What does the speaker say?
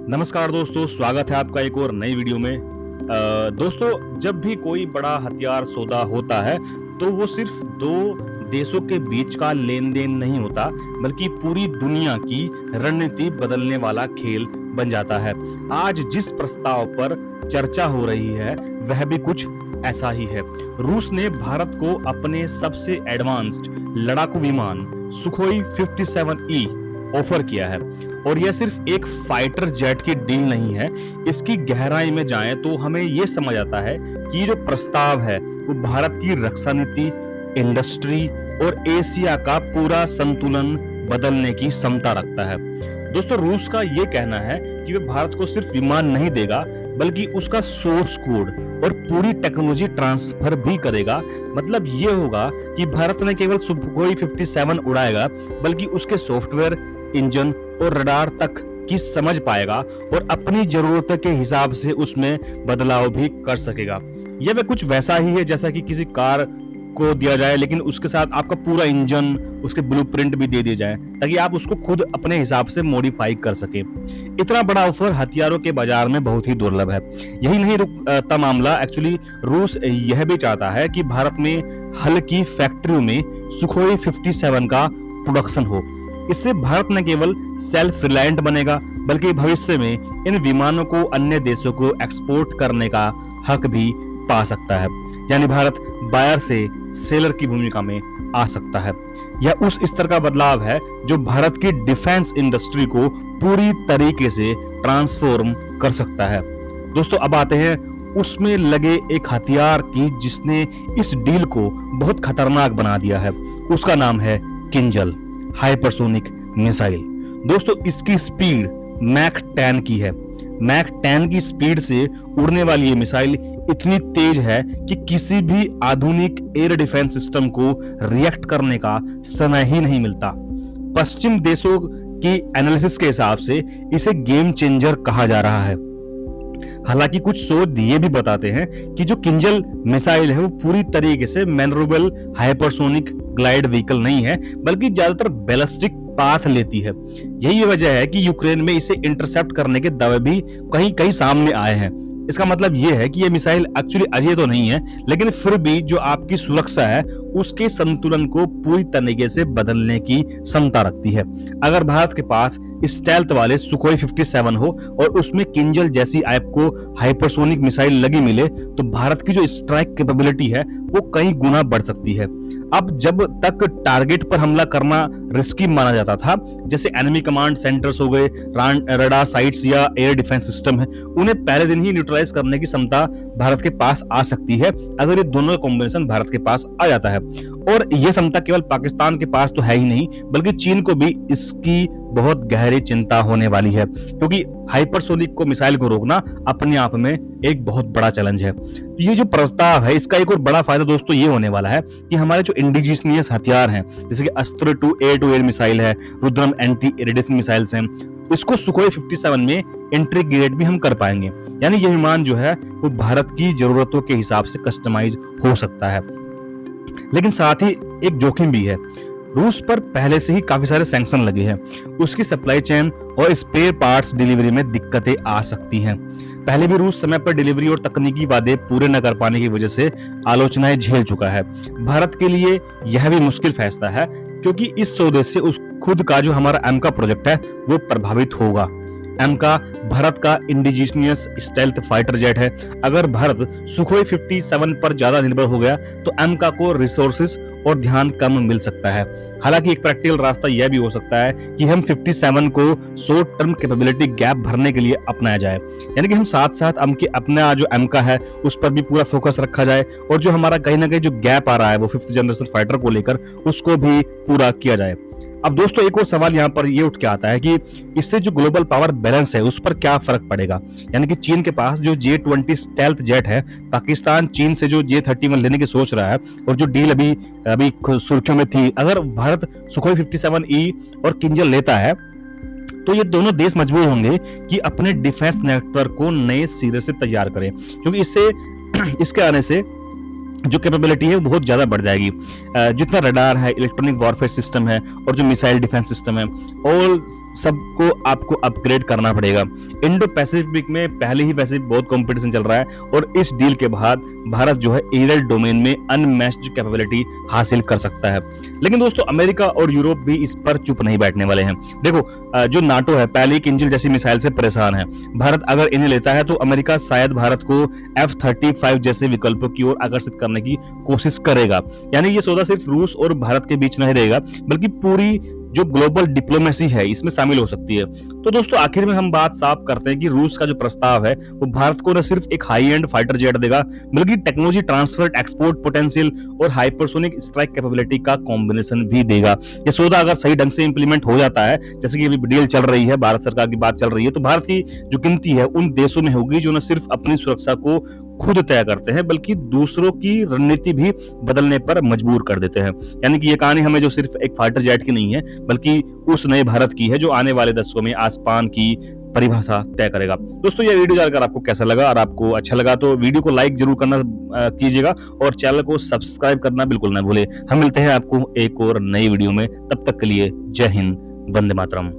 नमस्कार दोस्तों, स्वागत है आपका एक और नई वीडियो में। दोस्तों, जब भी कोई बड़ा हथियार सौदा होता है तो वो सिर्फ दो देशों के बीच का लेन देन नहीं होता, बल्कि पूरी दुनिया की रणनीति बदलने वाला खेल बन जाता है। आज जिस प्रस्ताव पर चर्चा हो रही है वह भी कुछ ऐसा ही है। रूस ने भारत को अपने सबसे एडवांस्ड लड़ाकू विमान सुखोई 57E ऑफर किया है। और यह सिर्फ एक फाइटर जेट की डील नहीं है। इसकी गहराई में जाएं तो हमें यह समझ आता है कि जो प्रस्ताव है वो भारत की रक्षा नीति, इंडस्ट्री और एशिया का पूरा संतुलन बदलने की क्षमता रखता है। दोस्तों, रूस का यह कहना है कि वह भारत को सिर्फ विमान नहीं देगा, बल्कि उसका सोर्स कोड और पूरी टेक्नोलॉजी ट्रांसफर भी करेगा। मतलब ये होगा कि भारत न केवल सुखोई 57 उड़ाएगा, बल्कि उसके सॉफ्टवेयर, इंजन और रडार तक की समझ पाएगा और अपनी जरूरत के हिसाब से उसमें बदलाव भी कर सकेगा। यह वह कुछ वैसा ही है जैसा कि किसी कार को दिया जाए, लेकिन उसके साथ आपका पूरा इंजन, उसके ब्लूप्रिंट भी दे दिए जाए ताकि आप उसको खुद अपने हिसाब से मॉडिफाई कर सके। इतना बड़ा ऑफर हथियारों के बाजार में बहुत ही दुर्लभ है। यही नहीं रुकता मामला, एक्चुअली रूस यह भी चाहता है कि भारत में हल्की फैक्ट्रियों में सुखोई 57 का प्रोडक्शन हो। इससे भारत न केवल सेल्फ रिलायंट बनेगा, बल्कि भविष्य में इन विमानों को अन्य देशों को एक्सपोर्ट करने का हक भी पा सकता है। यानी भारत बायर से सेलर की भूमिका में आ सकता है। यह उस स्तर का बदलाव है जो भारत की डिफेंस इंडस्ट्री को पूरी तरीके से ट्रांसफॉर्म कर सकता है। दोस्तों, अब आते हैं उसमें लगे एक हथियार की जिसने इस डील को बहुत खतरनाक बना दिया है। उसका नाम है किंजल हाइपरसोनिक मिसाइल। दोस्तों, इसकी स्पीड मैक 10 की है। मैक 10 की स्पीड से उड़ने वाली ये मिसाइल इतनी तेज है कि किसी भी आधुनिक एयर डिफेंस सिस्टम को रिएक्ट करने का समय ही नहीं मिलता। पश्चिम देशों की एनालिसिस के हिसाब से इसे गेम चेंजर कहा जा रहा है। हालांकि कुछ शोध ये भी बताते हैं कि जो किंजल मिसाइल है वो पूरी तरीके से मैनोरेबल हाइपरसोनिक ग्लाइड व्हीकल नहीं है, बल्कि ज्यादातर बैलिस्टिक पाथ लेती है। यही वजह है कि यूक्रेन में इसे इंटरसेप्ट करने के दावे भी कहीं कहीं सामने आए हैं। इसका मतलब यह है कि यह मिसाइल एक्चुअली अजय तो नहीं है, लेकिन फिर भी जो आपकी सुरक्षा है उसके संतुलन को पूरी तरीके से बदलने की क्षमता रखती है। अगर भारत के पास स्टेल्थ वाले सुखोई 57 हो और उसमें किंजल जैसी आपको हाइपरसोनिक मिसाइल लगी मिले, तो भारत की जो स्ट्राइक कैपेबिलिटी है वो कई गुना बढ़ सकती है। अब जब तक टारगेट पर हमला करना रिस्की माना जाता था, जैसे एनिमी कमांड सेंटर्स हो गए, रडार साइट्स या एयर डिफेंस सिस्टम है, उन्हें पहले दिन ही न्यूट्रलाइज करने की क्षमता भारत के पास आ सकती है अगर ये दोनों का कॉम्बिनेशन भारत के पास आ जाता है। और यह क्षमता केवल पाकिस्तान के पास तो है ही नहीं, बल्कि चीन को भी इसकी बहुत गहरी चिंता होने वाली है, क्योंकि हाइपरसोनिक को मिसाइल को रोकना अपने आप में एक बहुत बड़ा चैलेंज है। ये जो प्रस्ताव है इसका एक और बड़ा फायदा दोस्तों ये होने वाला है कि हमारे जो इंडिजिनियस हथियार हैं, जैसे कि अस्त्र टू एयर मिसाइल है, रुद्रम एंटी रेडिएशन मिसाइल्स हैं, इसको सुखोई 57 में इंटीग्रेट भी हम कर पाएंगे। यानी ये विमान जो है वो भारत की जरूरतों के हिसाब से कस्टमाइज हो सकता है। लेकिन साथ ही एक जोखिम भी है। रूस पर पहले से ही काफी सारे सैंक्शन लगे हैं। उसकी सप्लाई चेन और स्पेयर पार्ट्स डिलीवरी में दिक्कतें आ सकती हैं। पहले भी रूस समय पर डिलीवरी और तकनीकी वादे पूरे न कर पाने की वजह से आलोचनाएं झेल चुका है। भारत के लिए यह भी मुश्किल फैसला है, क्योंकि इस सौदे से उस खुद का जो हमारा एमका प्रोजेक्ट है वो प्रभावित होगा। एमका भारत का इंडिजिनियस स्टेल्थ फाइटर जेट है। अगर भारत सुखोई 57 पर ज्यादा निर्भर हो गया तो एमका को रिसोर्सेज और ध्यान कम मिल सकता है। हालांकि एक प्रैक्टिकल रास्ता यह भी हो सकता है कि हम 57 को शॉर्ट टर्म कैपेबिलिटी गैप भरने के लिए अपनाया जाए। यानी कि हम साथ साथ अपना जो एमका है उस पर भी पूरा फोकस रखा जाए, और जो हमारा कहीं ना कहीं जो गैप आ रहा है वो 5th जनरेशन फाइटर को लेकर, उसको भी पूरा किया जाए। अब दोस्तों, एक और सवाल यहाँ पर ये उठ के आता है कि इससे जो ग्लोबल पावर बैलेंस है उस पर क्या फर्क पड़ेगा। यानी कि चीन के पास जो J-20 स्टेल्थ जेट है, पाकिस्तान चीन से जो J-31 लेने की सोच रहा है, और जो डील अभी सुर्खियों में थी, अगर भारत सुखोई 57E और किंजल लेता है तो ये दोनों देश मजबूर होंगे कि अपने डिफेंस नेटवर्क को नए सिरे से तैयार करें, क्योंकि इसके आने से जो कैपेबिलिटी है वो बहुत ज़्यादा बढ़ जाएगी। जितना रडार है, इलेक्ट्रॉनिक वॉरफेयर सिस्टम है और जो मिसाइल डिफेंस सिस्टम है, ऑल सबको आपको अपग्रेड करना पड़ेगा। इंडो पैसिफिक में पहले ही वैसे बहुत कंपटीशन चल रहा है और इस डील के बाद भारत जो है एरियल डोमेन में अनमैच्ड कैपेबिलिटी हासिल कर सकता है। लेकिन दोस्तों अमेरिका और यूरोप भी इस पर चुप नहीं बैठने वाले हैं। देखो जो नाटो है पहले ही किंजल जैसी मिसाइल से परेशान है। भारत अगर इन्हें लेता है तो अमेरिका शायद भारत को F-35 जैसे विकल्पों की ओर आकर्षित करने की कोशिश करेगा। यानी ये सौदा सिर्फ रूस और भारत के बीच नहीं रहेगा, बल्कि पूरी जो ग्लोबल डिप्लोमेसी है इसमें शामिल हो सकती है। तो दोस्तों आखिर में हम बात साफ करते हैं कि रूस का जो प्रस्ताव है वो भारत को न सिर्फ एक हाई एंड फाइटर जेट देगा, बल्कि टेक्नोलॉजी ट्रांसफर, एक्सपोर्ट पोटेंशियल और हाइपरसोनिक स्ट्राइक कैपेबिलिटी का कॉम्बिनेशन भी देगा। ये सौदा अगर सही ढंग से इंप्लीमेंट हो जाता है, जैसे कि अभी डील चल रही है, भारत सरकार की बात चल रही है, तो भारत की जो गिनती है उन देशों में होगी जो न सिर्फ अपनी सुरक्षा को खुद तय करते हैं, बल्कि दूसरों की रणनीति भी बदलने पर मजबूर कर देते हैं। यानी कि ये कहानी हमें जो सिर्फ एक फाइटर जेट की नहीं है, बल्कि उस नए भारत की है जो आने वाले दशकों में आसमान की परिभाषा तय करेगा। दोस्तों ये वीडियो जानकर आपको कैसा लगा, और आपको अच्छा लगा तो वीडियो को लाइक जरूर करना कीजिएगा और चैनल को सब्सक्राइब करना बिल्कुल ना भूले। हम मिलते हैं आपको एक और नई वीडियो में, तब तक के लिए जय हिंद, वंदे मातरम।